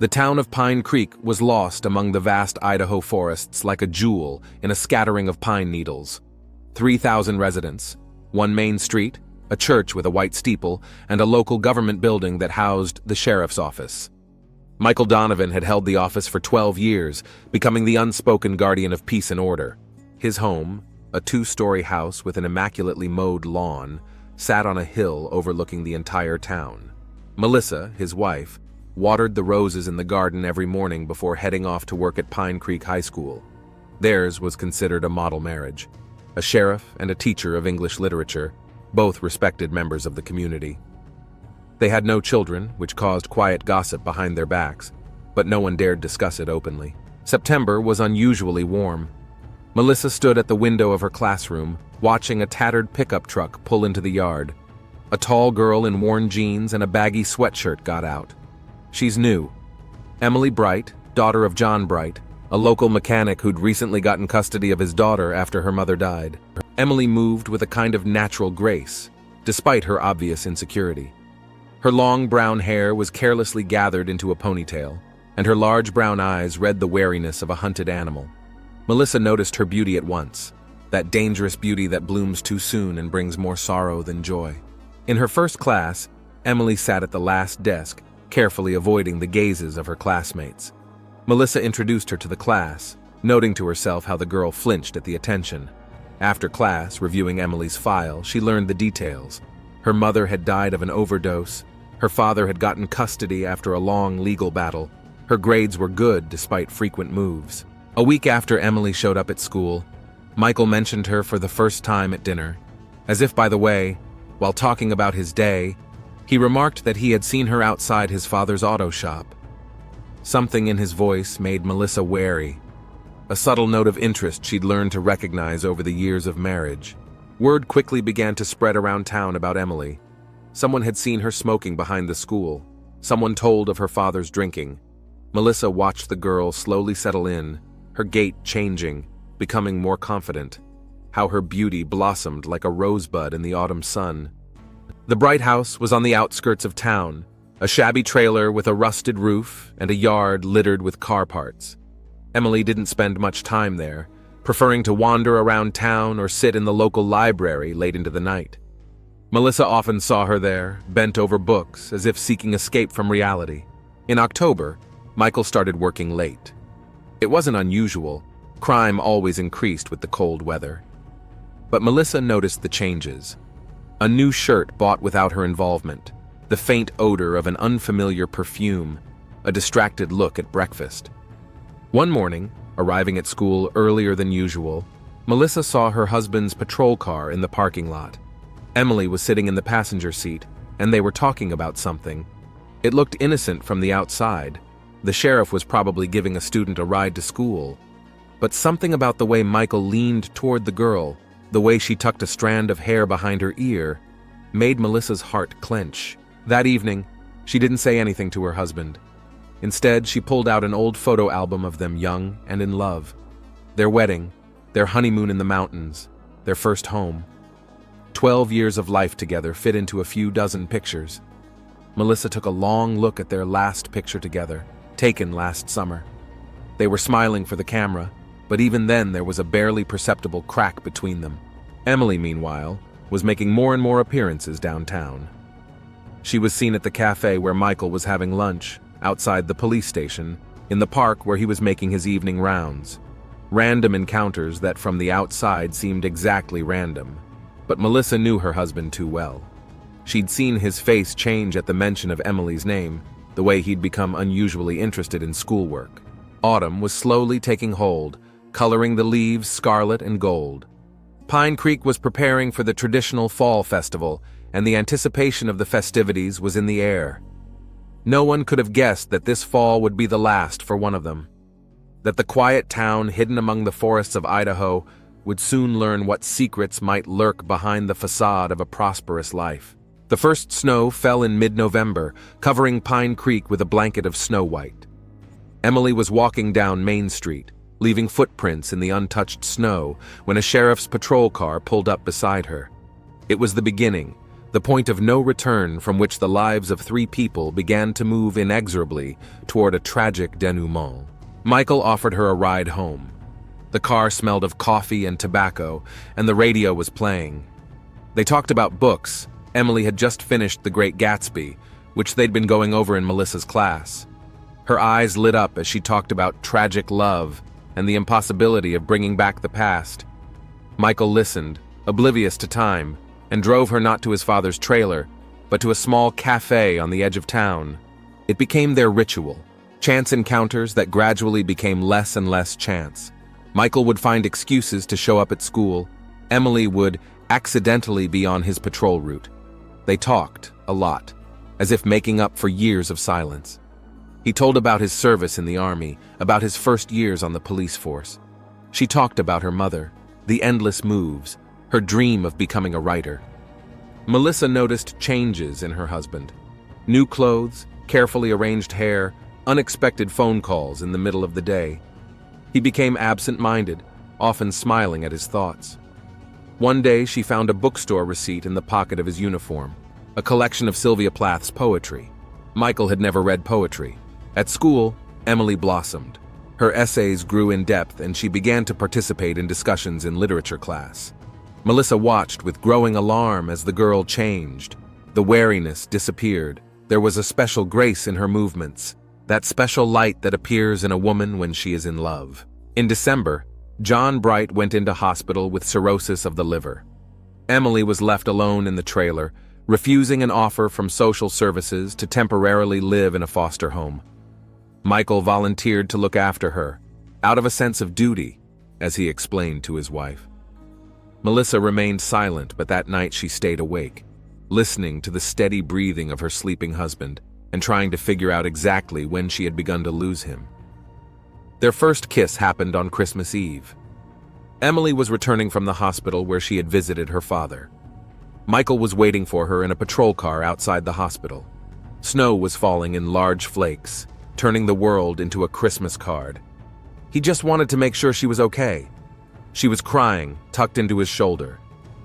The town of Pine Creek was lost among the vast Idaho forests like a jewel in a scattering of pine needles. 3,000 residents, one main street, a church with a white steeple, and a local government building that housed the sheriff's office. Michael Donovan had held the office for 12 years, becoming the unspoken guardian of peace and order. His home, a 2-story house with an immaculately mowed lawn, sat on a hill overlooking the entire town. Melissa, his wife, watered the roses in the garden every morning before heading off to work at Pine Creek High School. Theirs was considered a model marriage. A sheriff and a teacher of English literature, both respected members of the community. They had no children, which caused quiet gossip behind their backs, but no one dared discuss it openly. September was unusually warm. Melissa stood at the window of her classroom, watching a tattered pickup truck pull into the yard. A tall girl in worn jeans and a baggy sweatshirt got out. She's new. Emily Bright, daughter of John Bright, a local mechanic who'd recently gotten custody of his daughter after her mother died. Emily moved with a kind of natural grace, despite her obvious insecurity. Her long brown hair was carelessly gathered into a ponytail, and her large brown eyes read the wariness of a hunted animal. Melissa noticed her beauty at once, that dangerous beauty that blooms too soon and brings more sorrow than joy. In her first class, Emily sat at the last desk, carefully avoiding the gazes of her classmates. Melissa introduced her to the class, noting to herself how the girl flinched at the attention. After class, reviewing Emily's file, she learned the details. Her mother had died of an overdose. Her father had gotten custody after a long legal battle. Her grades were good despite frequent moves. A week after Emily showed up at school, Michael mentioned her for the first time at dinner. As if by the way, while talking about his day, he remarked that he had seen her outside his father's auto shop. Something in his voice made Melissa wary, a subtle note of interest she'd learned to recognize over the years of marriage. Word quickly began to spread around town about Emily. Someone had seen her smoking behind the school. Someone told of her father's drinking. Melissa watched the girl slowly settle in, her gait changing, becoming more confident. How her beauty blossomed like a rosebud in the autumn sun. The Bright house was on the outskirts of town, a shabby trailer with a rusted roof and a yard littered with car parts. Emily didn't spend much time there, preferring to wander around town or sit in the local library late into the night. Melissa often saw her there, bent over books, as if seeking escape from reality. In October, Michael started working late. It wasn't unusual. Crime always increased with the cold weather. But Melissa noticed the changes. A new shirt bought without her involvement, the faint odor of an unfamiliar perfume, a distracted look at breakfast. One morning, arriving at school earlier than usual, Melissa saw her husband's patrol car in the parking lot. Emily was sitting in the passenger seat, and they were talking about something. It looked innocent from the outside. The sheriff was probably giving a student a ride to school. But something about the way Michael leaned toward the girl, the way she tucked a strand of hair behind her ear, made Melissa's heart clench. That evening, she didn't say anything to her husband. Instead, she pulled out an old photo album of them young and in love. Their wedding, their honeymoon in the mountains, their first home. 12 years of life together fit into a few dozen pictures. Melissa took a long look at their last picture together, taken last summer. They were smiling for the camera, but even then there was a barely perceptible crack between them. Emily, meanwhile, was making more and more appearances downtown. She was seen at the cafe where Michael was having lunch, outside the police station, in the park where he was making his evening rounds. Random encounters that from the outside seemed exactly random. But Melissa knew her husband too well. She'd seen his face change at the mention of Emily's name, the way he'd become unusually interested in schoolwork. Autumn was slowly taking hold, coloring the leaves scarlet and gold. Pine Creek was preparing for the traditional fall festival, and the anticipation of the festivities was in the air. No one could have guessed that this fall would be the last for one of them. That the quiet town hidden among the forests of Idaho would soon learn what secrets might lurk behind the facade of a prosperous life. The first snow fell in mid-November, covering Pine Creek with a blanket of snow white. Emily was walking down Main Street, leaving footprints in the untouched snow, when a sheriff's patrol car pulled up beside her. It was the beginning, the point of no return from which the lives of 3 people began to move inexorably toward a tragic denouement. Michael offered her a ride home. The car smelled of coffee and tobacco, and the radio was playing. They talked about books. Emily had just finished The Great Gatsby, which they'd been going over in Melissa's class. Her eyes lit up as she talked about tragic love and the impossibility of bringing back the past. Michael listened, oblivious to time, and drove her not to his father's trailer, but to a small cafe on the edge of town. It became their ritual, chance encounters that gradually became less and less chance. Michael would find excuses to show up at school. Emily would accidentally be on his patrol route. They talked, a lot, as if making up for years of silence. He told about his service in the army, about his first years on the police force. She talked about her mother, the endless moves, her dream of becoming a writer. Melissa noticed changes in her husband. New clothes, carefully arranged hair, unexpected phone calls in the middle of the day. He became absent-minded, often smiling at his thoughts. One day she found a bookstore receipt in the pocket of his uniform, a collection of Sylvia Plath's poetry. Michael had never read poetry. At school, Emily blossomed. Her essays grew in depth and she began to participate in discussions in literature class. Melissa watched with growing alarm as the girl changed. The wariness disappeared. There was a special grace in her movements, that special light that appears in a woman when she is in love. In December, John Bright went into hospital with cirrhosis of the liver. Emily was left alone in the trailer, refusing an offer from social services to temporarily live in a foster home. Michael volunteered to look after her, out of a sense of duty, as he explained to his wife. Melissa remained silent, but that night she stayed awake, listening to the steady breathing of her sleeping husband and trying to figure out exactly when she had begun to lose him. Their first kiss happened on Christmas Eve. Emily was returning from the hospital where she had visited her father. Michael was waiting for her in a patrol car outside the hospital. Snow was falling in large flakes, turning the world into a Christmas card. He just wanted to make sure she was okay. She was crying, tucked into his shoulder,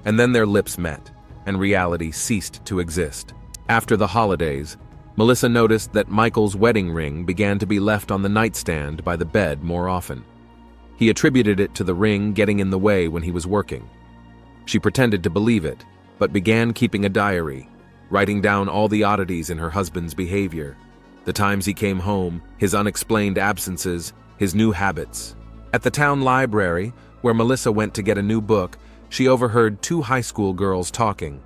and then their lips met, and reality ceased to exist. After the holidays, Melissa noticed that Michael's wedding ring began to be left on the nightstand by the bed more often. He attributed it to the ring getting in the way when he was working. She pretended to believe it, but began keeping a diary, writing down all the oddities in her husband's behavior, the times he came home, his unexplained absences, his new habits. At the town library, where Melissa went to get a new book, she overheard 2 high school girls talking.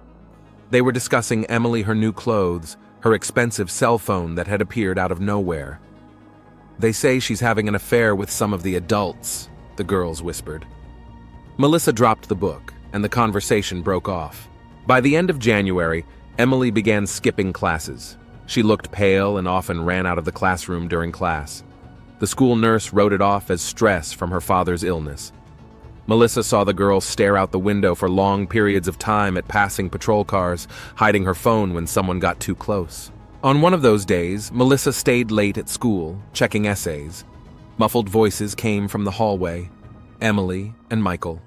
They were discussing Emily, her new clothes, her expensive cell phone that had appeared out of nowhere. "They say she's having an affair with some of the adults," the girls whispered. Melissa dropped the book, and the conversation broke off. By the end of January, Emily began skipping classes. She looked pale and often ran out of the classroom during class. The school nurse wrote it off as stress from her father's illness. Melissa saw the girl stare out the window for long periods of time at passing patrol cars, hiding her phone when someone got too close. On one of those days, Melissa stayed late at school, checking essays. Muffled voices came from the hallway. Emily and Michael.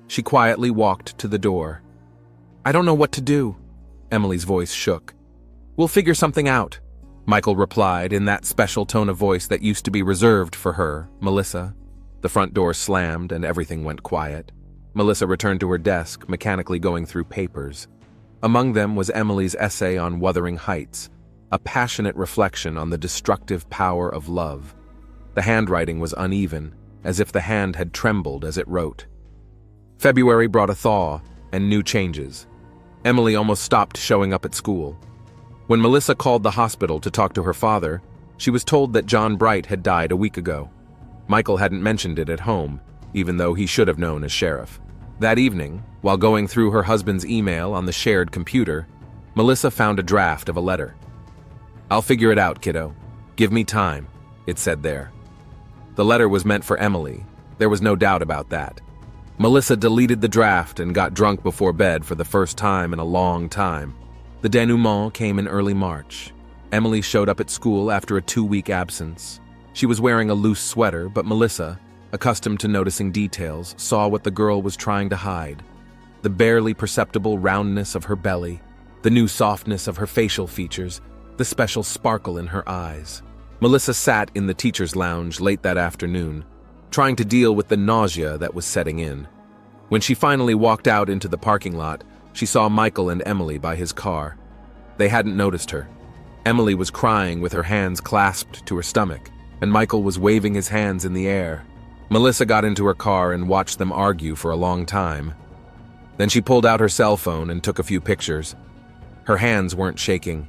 She quietly walked to the door. "I don't know what to do." Emily's voice shook. "We'll figure something out," Michael replied in that special tone of voice that used to be reserved for her, Melissa. The front door slammed and everything went quiet. Melissa returned to her desk, mechanically going through papers. Among them was Emily's essay on Wuthering Heights, a passionate reflection on the destructive power of love. The handwriting was uneven, as if the hand had trembled as it wrote. February brought a thaw and new changes. Emily almost stopped showing up at school. When Melissa called the hospital to talk to her father, she was told that John Bright had died a week ago. Michael hadn't mentioned it at home, even though he should have known as sheriff. That evening, while going through her husband's email on the shared computer, Melissa found a draft of a letter. "I'll figure it out, kiddo. Give me time," it said there. The letter was meant for Emily. There was no doubt about that. Melissa deleted the draft and got drunk before bed for the first time in a long time. The denouement came in early March. Emily showed up at school after a 2-week absence. She was wearing a loose sweater, but Melissa, accustomed to noticing details, saw what the girl was trying to hide. The barely perceptible roundness of her belly, the new softness of her facial features, the special sparkle in her eyes. Melissa sat in the teacher's lounge late that afternoon, trying to deal with the nausea that was setting in. When she finally walked out into the parking lot, she saw Michael and Emily by his car. They hadn't noticed her. Emily was crying with her hands clasped to her stomach, and Michael was waving his hands in the air. Melissa got into her car and watched them argue for a long time. Then she pulled out her cell phone and took a few pictures. Her hands weren't shaking.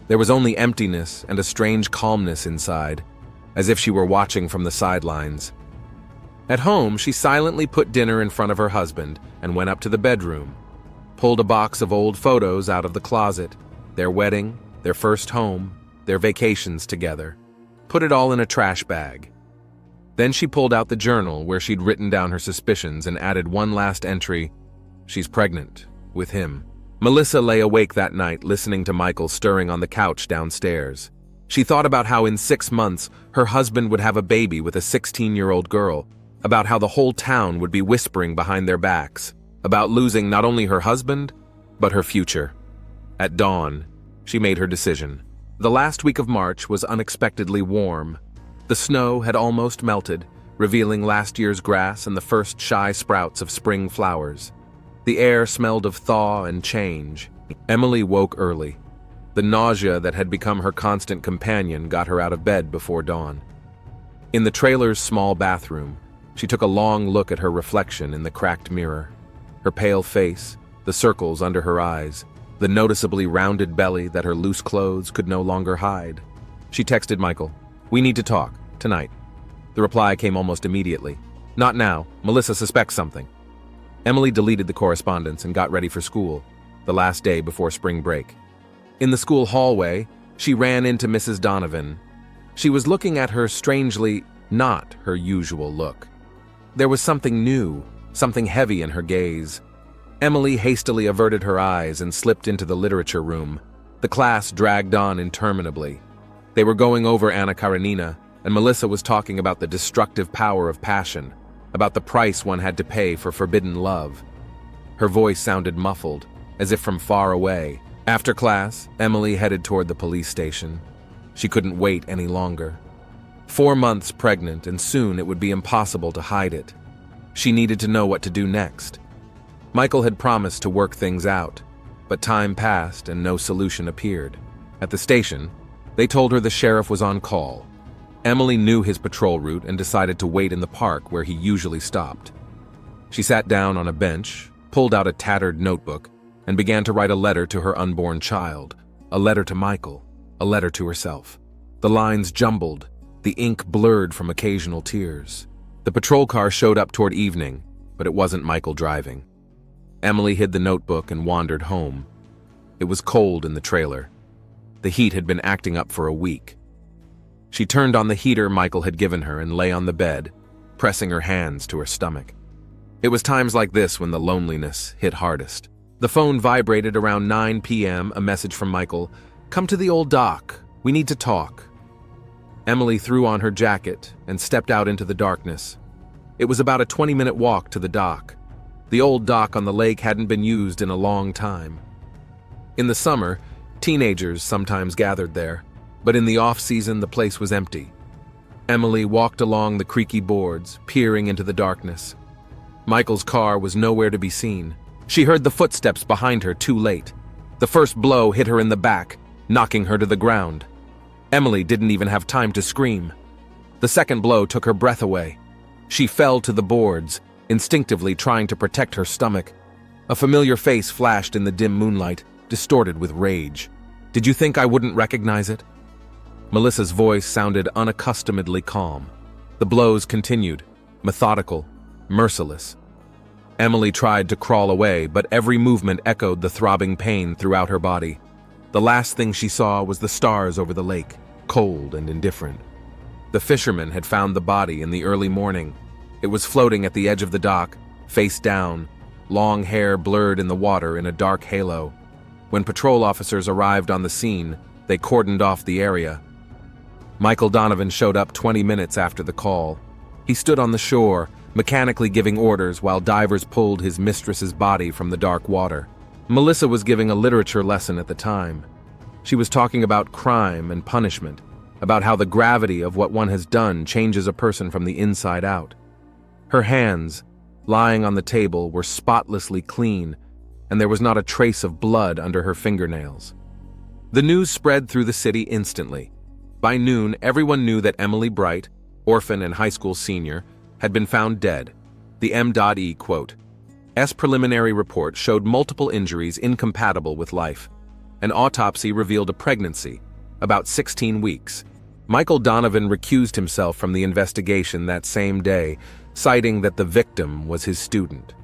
There was only emptiness and a strange calmness inside, as if she were watching from the sidelines. At home, she silently put dinner in front of her husband and went up to the bedroom, pulled a box of old photos out of the closet, their wedding, their first home, their vacations together, put it all in a trash bag. Then she pulled out the journal where she'd written down her suspicions and added one last entry: she's pregnant, with him. Melissa lay awake that night listening to Michael stirring on the couch downstairs. She thought about how in 6 months her husband would have a baby with a 16-year-old girl, about how the whole town would be whispering behind their backs, about losing not only her husband, but her future. At dawn, she made her decision. The last week of March was unexpectedly warm. The snow had almost melted, revealing last year's grass and the first shy sprouts of spring flowers. The air smelled of thaw and change. Emily woke early. The nausea that had become her constant companion got her out of bed before dawn. In the trailer's small bathroom, she took a long look at her reflection in the cracked mirror. Her pale face, the circles under her eyes, the noticeably rounded belly that her loose clothes could no longer hide. She texted Michael, "We need to talk, tonight." The reply came almost immediately. "Not now. Melissa suspects something." Emily deleted the correspondence and got ready for school, the last day before spring break. In the school hallway, she ran into Mrs. Donovan. She was looking at her strangely, not her usual look. There was something new, something heavy in her gaze. Emily hastily averted her eyes and slipped into the literature room. The class dragged on interminably. They were going over Anna Karenina, and Melissa was talking about the destructive power of passion, about the price one had to pay for forbidden love. Her voice sounded muffled, as if from far away. After class, Emily headed toward the police station. She couldn't wait any longer. 4 months pregnant, and soon it would be impossible to hide it. She needed to know what to do next. Michael had promised to work things out, but time passed and no solution appeared. At the station, they told her the sheriff was on call. Emily knew his patrol route and decided to wait in the park where he usually stopped. She sat down on a bench, pulled out a tattered notebook, and began to write a letter to her unborn child, a letter to Michael, a letter to herself. The lines jumbled, the ink blurred from occasional tears. The patrol car showed up toward evening, but it wasn't Michael driving. Emily hid the notebook and wandered home. It was cold in the trailer. The heat had been acting up for a week. She turned on the heater Michael had given her and lay on the bed, pressing her hands to her stomach. It was times like this when the loneliness hit hardest. The phone vibrated around 9 p.m., a message from Michael, "Come to the old dock. We need to talk." Emily threw on her jacket and stepped out into the darkness. It was about a 20-minute walk to the dock. The old dock on the lake hadn't been used in a long time. In the summer, teenagers sometimes gathered there, but in the off-season the place was empty. Emily walked along the creaky boards, peering into the darkness. Michael's car was nowhere to be seen. She heard the footsteps behind her too late. The first blow hit her in the back, knocking her to the ground. Emily didn't even have time to scream. The second blow took her breath away. She fell to the boards, instinctively trying to protect her stomach. A familiar face flashed in the dim moonlight, distorted with rage. "Did you think I wouldn't recognize it?" Melissa's voice sounded unaccustomedly calm. The blows continued, methodical, merciless. Emily tried to crawl away, but every movement echoed the throbbing pain throughout her body. The last thing she saw was the stars over the lake, cold and indifferent. The fishermen had found the body in the early morning. It was floating at the edge of the dock, face down, long hair blurred in the water in a dark halo. When patrol officers arrived on the scene, they cordoned off the area. Michael Donovan showed up 20 minutes after the call. He stood on the shore, mechanically giving orders while divers pulled his mistress's body from the dark water. Melissa was giving a literature lesson at the time. She was talking about crime and punishment, about how the gravity of what one has done changes a person from the inside out. Her hands, lying on the table, were spotlessly clean, and there was not a trace of blood under her fingernails. The news spread through the city instantly. By noon, everyone knew that Emily Bright, orphan and high school senior, had been found dead. The M.E. quote, S preliminary report showed multiple injuries incompatible with life. An autopsy revealed a pregnancy, about 16 weeks. Michael Donovan recused himself from the investigation that same day, citing that the victim was his student.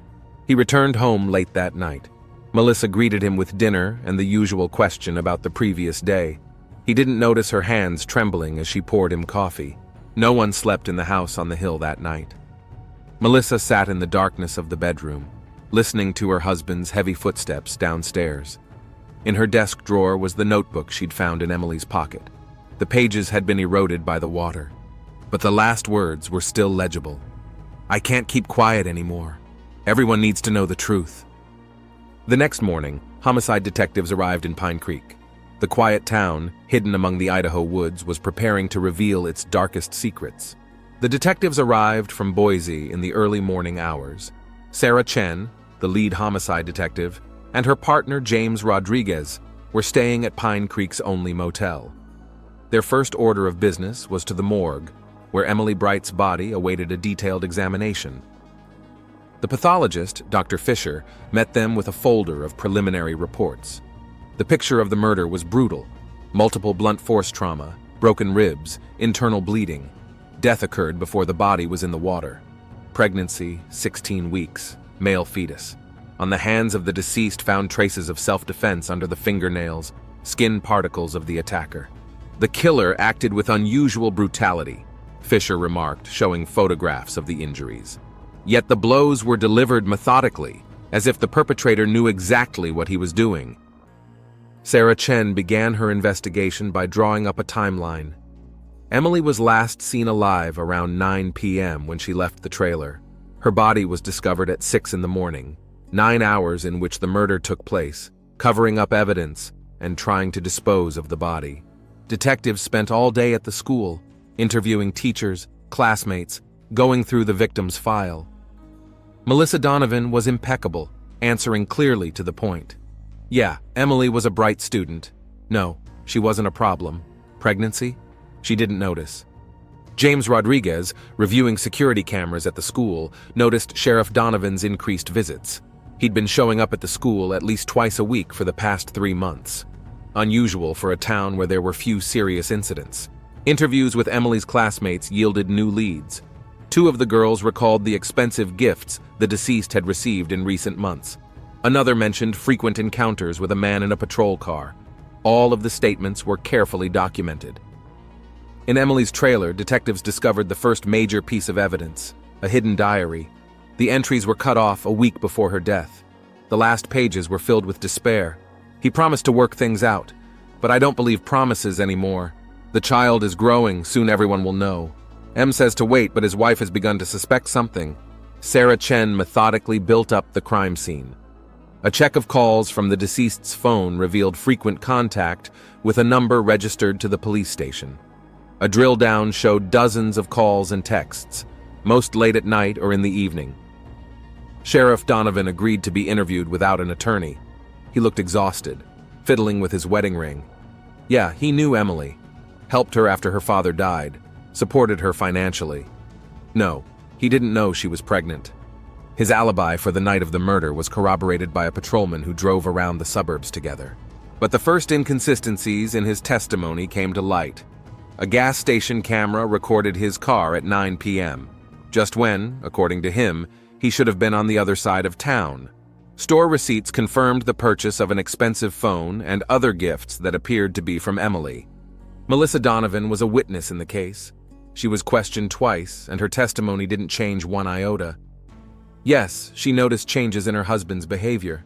He returned home late that night. Melissa greeted him with dinner and the usual question about the previous day. He didn't notice her hands trembling as she poured him coffee. No one slept in the house on the hill that night. Melissa sat in the darkness of the bedroom, listening to her husband's heavy footsteps downstairs. In her desk drawer was the notebook she'd found in Emily's pocket. The pages had been eroded by the water, but the last words were still legible. I can't keep quiet anymore. Everyone needs to know the truth. The next morning, homicide detectives arrived in Pine Creek. The quiet town, hidden among the Idaho woods, was preparing to reveal its darkest secrets. The detectives arrived from Boise in the early morning hours. Sarah Chen, the lead homicide detective, and her partner James Rodriguez were staying at Pine Creek's only motel. Their first order of business was to the morgue, where Emily Bright's body awaited a detailed examination. The pathologist, Dr. Fisher, met them with a folder of preliminary reports. The picture of the murder was brutal: multiple blunt force trauma, broken ribs, internal bleeding. Death occurred before the body was in the water. Pregnancy, 16 weeks, male fetus. On the hands of the deceased found traces of self-defense under the fingernails, skin particles of the attacker. The killer acted with unusual brutality, Fisher remarked, showing photographs of the injuries. Yet the blows were delivered methodically, as if the perpetrator knew exactly what he was doing. Sarah Chen began her investigation by drawing up a timeline. Emily was last seen alive around 9 p.m. when she left the trailer. Her body was discovered at 6 in the morning, 9 hours in which the murder took place, covering up evidence and trying to dispose of the body. Detectives spent all day at the school, interviewing teachers, classmates, going through the victim's file. Melissa Donovan was impeccable, answering clearly to the point. Yeah, Emily was a bright student. No, she wasn't a problem. Pregnancy? She didn't notice. James Rodriguez, reviewing security cameras at the school, noticed Sheriff Donovan's increased visits. He'd been showing up at the school at least twice a week for the past 3 months. Unusual for a town where there were few serious incidents. Interviews with Emily's classmates yielded new leads. 2 of the girls recalled the expensive gifts the deceased had received in recent months. Another mentioned frequent encounters with a man in a patrol car. All of the statements were carefully documented. In Emily's trailer, detectives discovered the first major piece of evidence, a hidden diary. The entries were cut off a week before her death. The last pages were filled with despair. He promised to work things out, but I don't believe promises anymore. The child is growing, soon everyone will know. M says to wait, but his wife has begun to suspect something. Sarah Chen methodically built up the crime scene. A check of calls from the deceased's phone revealed frequent contact with a number registered to the police station. A drill down showed dozens of calls and texts, most late at night or in the evening. Sheriff Donovan agreed to be interviewed without an attorney. He looked exhausted, fiddling with his wedding ring. Yeah, he knew Emily, helped her after her father died, supported her financially. No, he didn't know she was pregnant. His alibi for the night of the murder was corroborated by a patrolman who drove around the suburbs together. But the first inconsistencies in his testimony came to light. A gas station camera recorded his car at 9 p.m., just when, according to him, he should have been on the other side of town. Store receipts confirmed the purchase of an expensive phone and other gifts that appeared to be from Emily. Melissa Donovan was a witness in the case. She was questioned twice, and her testimony didn't change one iota. Yes, she noticed changes in her husband's behavior.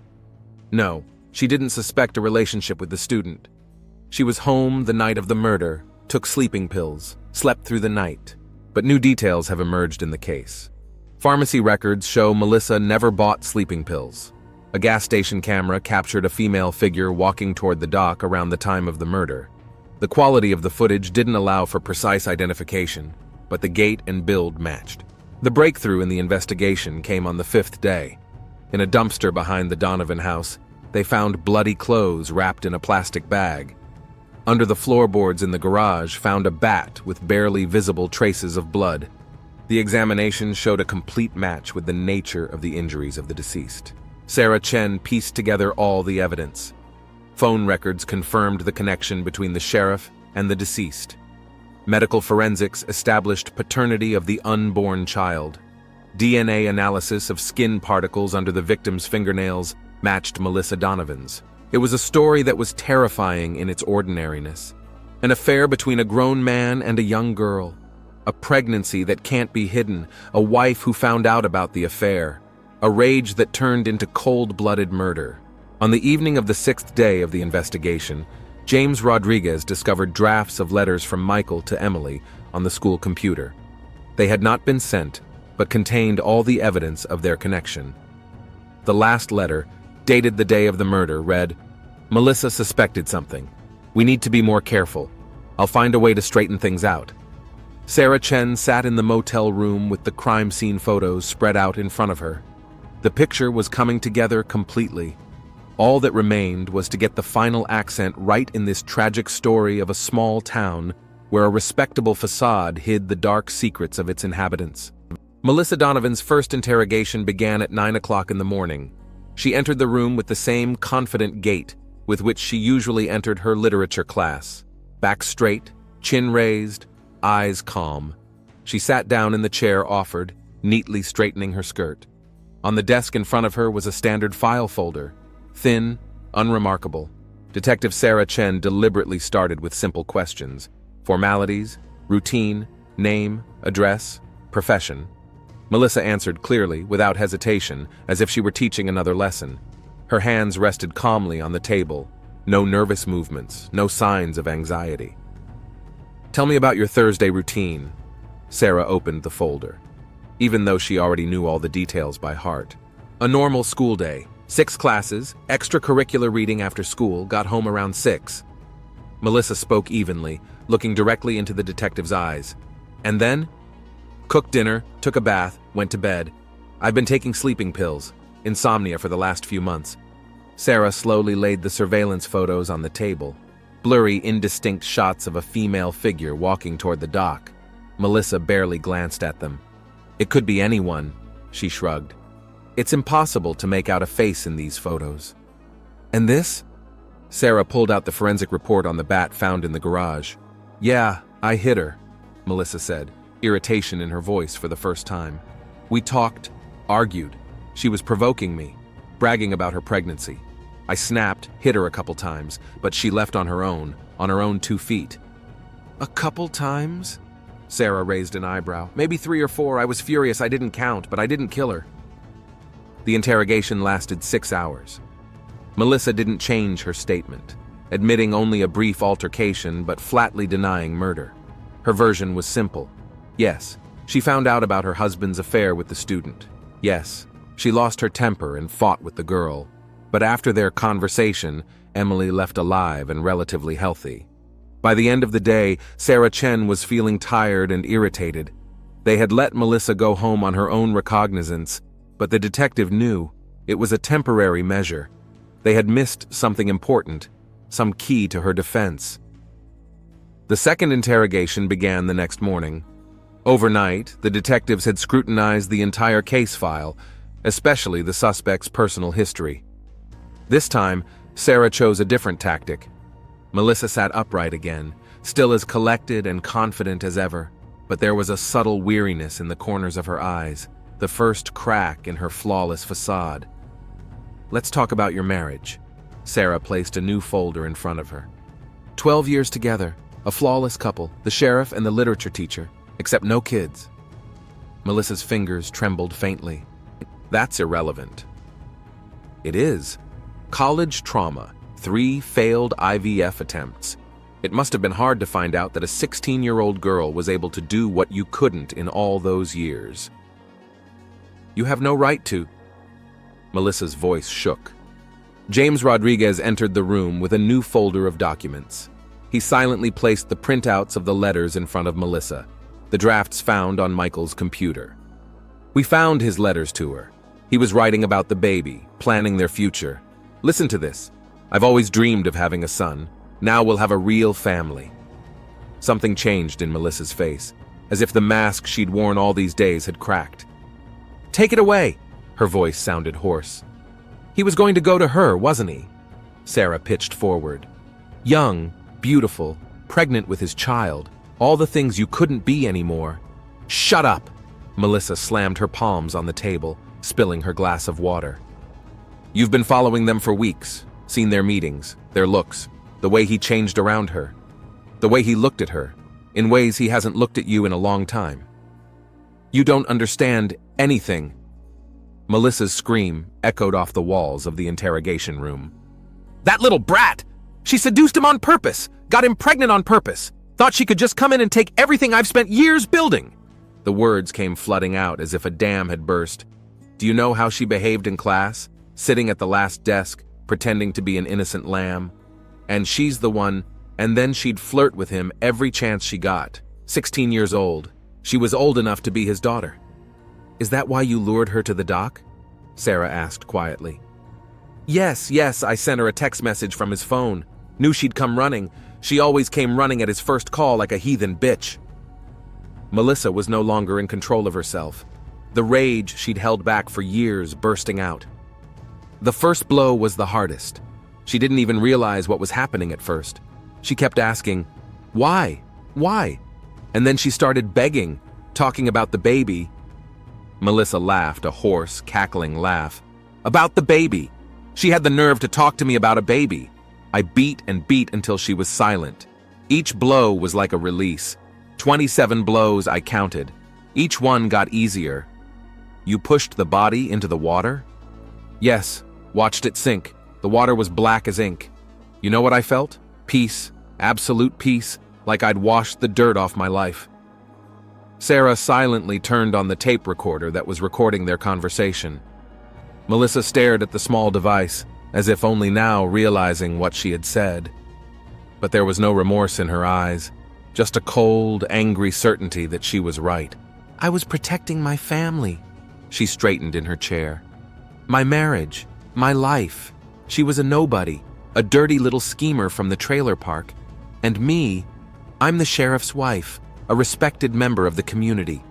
No, she didn't suspect a relationship with the student. She was home the night of the murder, took sleeping pills, slept through the night, but new details have emerged in the case. Pharmacy records show Melissa never bought sleeping pills. A gas station camera captured a female figure walking toward the dock around the time of the murder. The quality of the footage didn't allow for precise identification, but the gait and build matched. The breakthrough in the investigation came on the 5th day. In a dumpster behind the Donovan house, they found bloody clothes wrapped in a plastic bag. Under the floorboards in the garage found a bat with barely visible traces of blood. The examination showed a complete match with the nature of the injuries of the deceased. Sarah Chen pieced together all the evidence. Phone records confirmed the connection between the sheriff and the deceased. Medical forensics established paternity of the unborn child. DNA analysis of skin particles under the victim's fingernails matched Melissa Donovan's. It was a story that was terrifying in its ordinariness. An affair between a grown man and a young girl. A pregnancy that can't be hidden, a wife who found out about the affair. A rage that turned into cold-blooded murder. On the evening of the 6th day of the investigation, James Rodriguez discovered drafts of letters from Michael to Emily on the school computer. They had not been sent, but contained all the evidence of their connection. The last letter, dated the day of the murder, read, "Melissa suspected something. We need to be more careful. I'll find a way to straighten things out." Sarah Chen sat in the motel room with the crime scene photos spread out in front of her. The picture was coming together completely. All that remained was to get the final accent right in this tragic story of a small town where a respectable facade hid the dark secrets of its inhabitants. Melissa Donovan's first interrogation began at 9 o'clock in the morning. She entered the room with the same confident gait with which she usually entered her literature class. Back straight, chin raised, eyes calm. She sat down in the chair offered, neatly straightening her skirt. On the desk in front of her was a standard file folder. Thin, unremarkable. Detective Sarah Chen deliberately started with simple questions. Formalities, routine, name, address, profession. Melissa answered clearly, without hesitation, as if she were teaching another lesson. Her hands rested calmly on the table. No nervous movements, no signs of anxiety. "Tell me about your Thursday routine." Sarah opened the folder, even though she already knew all the details by heart. "A normal school day. 6 classes, extracurricular reading after school, got home around 6. Melissa spoke evenly, looking directly into the detective's eyes. "And then?" "Cooked dinner, took a bath, went to bed. I've been taking sleeping pills. Insomnia for the last few months." Sarah slowly laid the surveillance photos on the table. Blurry, indistinct shots of a female figure walking toward the dock. Melissa barely glanced at them. "It could be anyone," she shrugged. "It's impossible to make out a face in these photos." "And this?" Sarah pulled out the forensic report on the bat found in the garage. "Yeah, I hit her," Melissa said, irritation in her voice for the first time. "We talked, argued. She was provoking me, bragging about her pregnancy. I snapped, hit her a couple times, but she left on her own 2 feet." "A couple times?" Sarah raised an eyebrow. "Maybe 3 or 4. I was furious. I didn't count, but I didn't kill her." The interrogation lasted 6 hours. Melissa didn't change her statement, admitting only a brief altercation but flatly denying murder. Her version was simple. Yes, she found out about her husband's affair with the student. Yes, she lost her temper and fought with the girl. But after their conversation, Emily left alive and relatively healthy. By the end of the day, Sarah Chen was feeling tired and irritated. They had let Melissa go home on her own recognizance, but the detective knew it was a temporary measure. They had missed something important, some key to her defense. The second interrogation began the next morning. Overnight, the detectives had scrutinized the entire case file, especially the suspect's personal history. This time, Sarah chose a different tactic. Melissa sat upright again, still as collected and confident as ever, but there was a subtle weariness in the corners of her eyes, the first crack in her flawless facade. "Let's talk about your marriage." Sarah placed a new folder in front of her. 12 years together, a flawless couple, the sheriff and the literature teacher, except no kids. Melissa's fingers trembled faintly. "That's irrelevant." "It is. College trauma, 3 failed IVF attempts. It must have been hard to find out that a 16-year-old girl was able to do what you couldn't in all those years." "You have no right to." Melissa's voice shook. James Rodriguez entered the room with a new folder of documents. He silently placed the printouts of the letters in front of Melissa, the drafts found on Michael's computer. We found his letters to her. He was writing about the baby, planning their future. Listen to this. I've always dreamed of having a son. Now we'll have a real family. Something changed in Melissa's face, as if the mask she'd worn all these days had cracked. Take it away, her voice sounded hoarse. He was going to go to her, wasn't he? Sarah pitched forward. Young, beautiful, pregnant with his child, all the things you couldn't be anymore. Shut up! Melissa slammed her palms on the table, spilling her glass of water. You've been following them for weeks, seen their meetings, their looks, the way he changed around her, the way he looked at her, in ways he hasn't looked at you in a long time. You don't understand anything. Melissa's scream echoed off the walls of the interrogation room. That little brat! She seduced him on purpose, got him pregnant on purpose, thought she could just come in and take everything I've spent years building. The words came flooding out as if a dam had burst. Do you know how she behaved in class, sitting at the last desk, pretending to be an innocent lamb? And she's the one, and then she'd flirt with him every chance she got. 16 years old. She was old enough to be his daughter. Is that why you lured her to the dock? Sarah asked quietly. Yes, I sent her a text message from his phone. Knew she'd come running. She always came running at his first call like a heathen bitch. Melissa was no longer in control of herself. The rage she'd held back for years bursting out. The first blow was the hardest. She didn't even realize what was happening at first. She kept asking, why? Why? And then she started begging, talking about the baby. Melissa laughed, a hoarse, cackling laugh. About the baby. She had the nerve to talk to me about a baby. I beat and beat until she was silent. Each blow was like a release. 27 blows I counted. Each one got easier. You pushed the body into the water? Yes, watched it sink. The water was black as ink. You know what I felt? Peace, absolute peace, like I'd washed the dirt off my life. Sarah silently turned on the tape recorder that was recording their conversation. Melissa stared at the small device, as if only now realizing what she had said. But there was no remorse in her eyes, just a cold, angry certainty that she was right. I was protecting my family. She straightened in her chair. My marriage, my life. She was a nobody, a dirty little schemer from the trailer park. And me, I'm the sheriff's wife, a respected member of the community.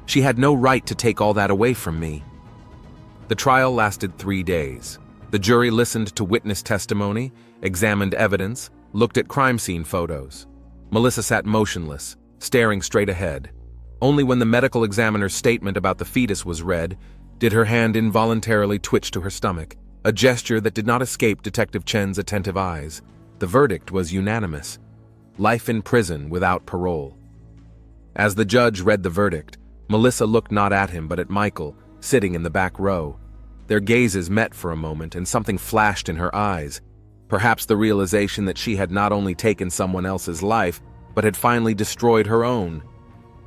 She had no right to take all that away from me. The trial lasted 3 days. The jury listened to witness testimony, examined evidence, looked at crime scene photos. Melissa sat motionless, staring straight ahead. Only when the medical examiner's statement about the fetus was read did her hand involuntarily twitch to her stomach, a gesture that did not escape Detective Chen's attentive eyes. The verdict was unanimous. Life in prison without parole. As the judge read the verdict, Melissa looked not at him but at Michael, sitting in the back row. Their gazes met for a moment and something flashed in her eyes. Perhaps the realization that she had not only taken someone else's life, but had finally destroyed her own.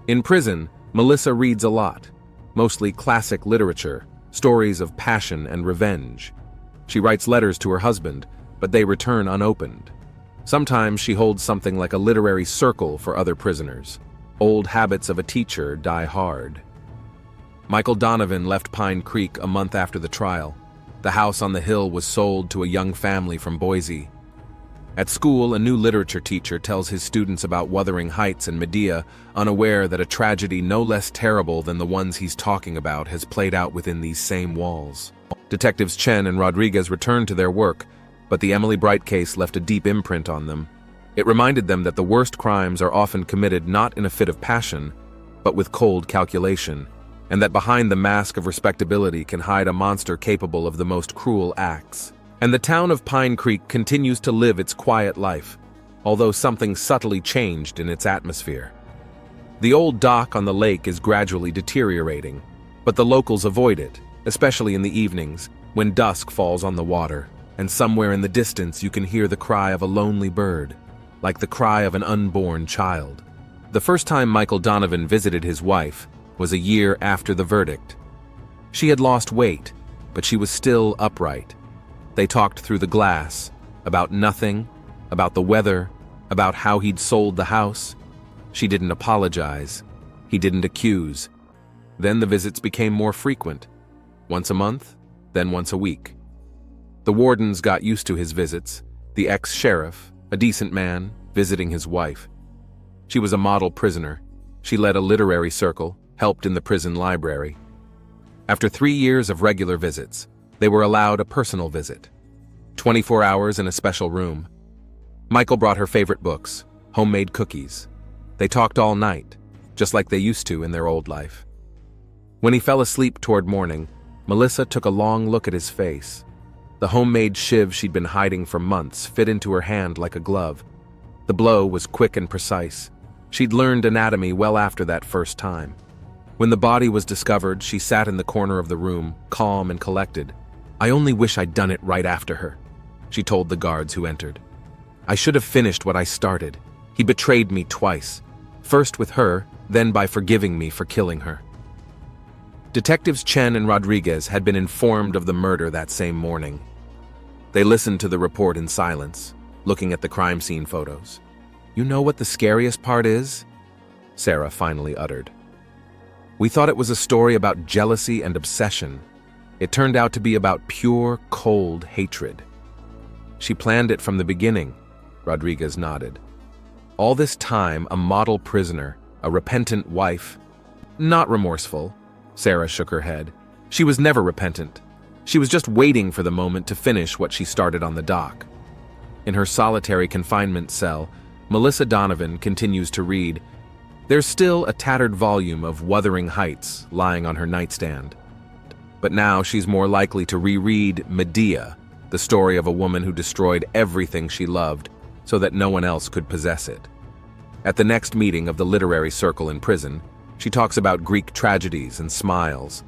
In prison, Melissa reads a lot, mostly classic literature, stories of passion and revenge. She writes letters to her husband, but they return unopened. Sometimes she holds something like a literary circle for other prisoners. Old habits of a teacher die hard. Michael Donovan left Pine Creek a month after the trial. The house on the hill was sold to a young family from Boise. At school, a new literature teacher tells his students about Wuthering Heights and Medea, unaware that a tragedy no less terrible than the ones he's talking about has played out within these same walls. Detectives Chen and Rodriguez returned to their work, but the Emily Bright case left a deep imprint on them. It reminded them that the worst crimes are often committed not in a fit of passion, but with cold calculation, and that behind the mask of respectability can hide a monster capable of the most cruel acts. And the town of Pine Creek continues to live its quiet life, although something subtly changed in its atmosphere. The old dock on the lake is gradually deteriorating, but the locals avoid it, especially in the evenings, when dusk falls on the water, and somewhere in the distance you can hear the cry of a lonely bird, like the cry of an unborn child. The first time Michael Donovan visited his wife was a year after the verdict. She had lost weight, but she was still upright. They talked through the glass, about nothing, about the weather, about how he'd sold the house. She didn't apologize. He didn't accuse. Then the visits became more frequent. Once a month, then once a week. The wardens got used to his visits, the ex-sheriff, a decent man, visiting his wife. She was a model prisoner. She led a literary circle, helped in the prison library. After 3 years of regular visits, they were allowed a personal visit. 24 hours in a special room. Michael brought her favorite books, homemade cookies. They talked all night, just like they used to in their old life. When he fell asleep toward morning, Melissa took a long look at his face. The homemade shiv she'd been hiding for months fit into her hand like a glove. The blow was quick and precise. She'd learned anatomy well after that first time. When the body was discovered, she sat in the corner of the room, calm and collected. "I only wish I'd done it right after her," she told the guards who entered. "I should have finished what I started. He betrayed me twice. First with her, then by forgiving me for killing her." Detectives Chen and Rodriguez had been informed of the murder that same morning. They listened to the report in silence, looking at the crime scene photos. "You know what the scariest part is?" Sarah finally uttered. "We thought it was a story about jealousy and obsession. It turned out to be about pure, cold hatred." "She planned it from the beginning," Rodriguez nodded. "All this time, a model prisoner, a repentant wife." "Not remorseful," Sarah shook her head. "She was never repentant. She was just waiting for the moment to finish what she started on the dock." In her solitary confinement cell, Melissa Donovan continues to read. There's still a tattered volume of Wuthering Heights lying on her nightstand. But now she's more likely to reread Medea, the story of a woman who destroyed everything she loved so that no one else could possess it. At the next meeting of the literary circle in prison, she talks about Greek tragedies and smiles,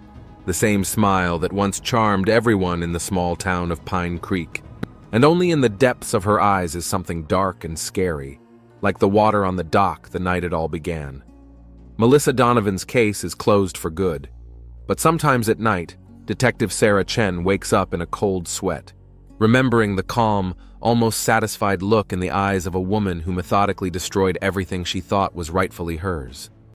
the same smile that once charmed everyone in the small town of Pine Creek. And only in the depths of her eyes is something dark and scary, like the water on the dock the night it all began. Melissa Donovan's case is closed for good, but sometimes at night, Detective Sarah Chen wakes up in a cold sweat, remembering the calm, almost satisfied look in the eyes of a woman who methodically destroyed everything she thought was rightfully hers.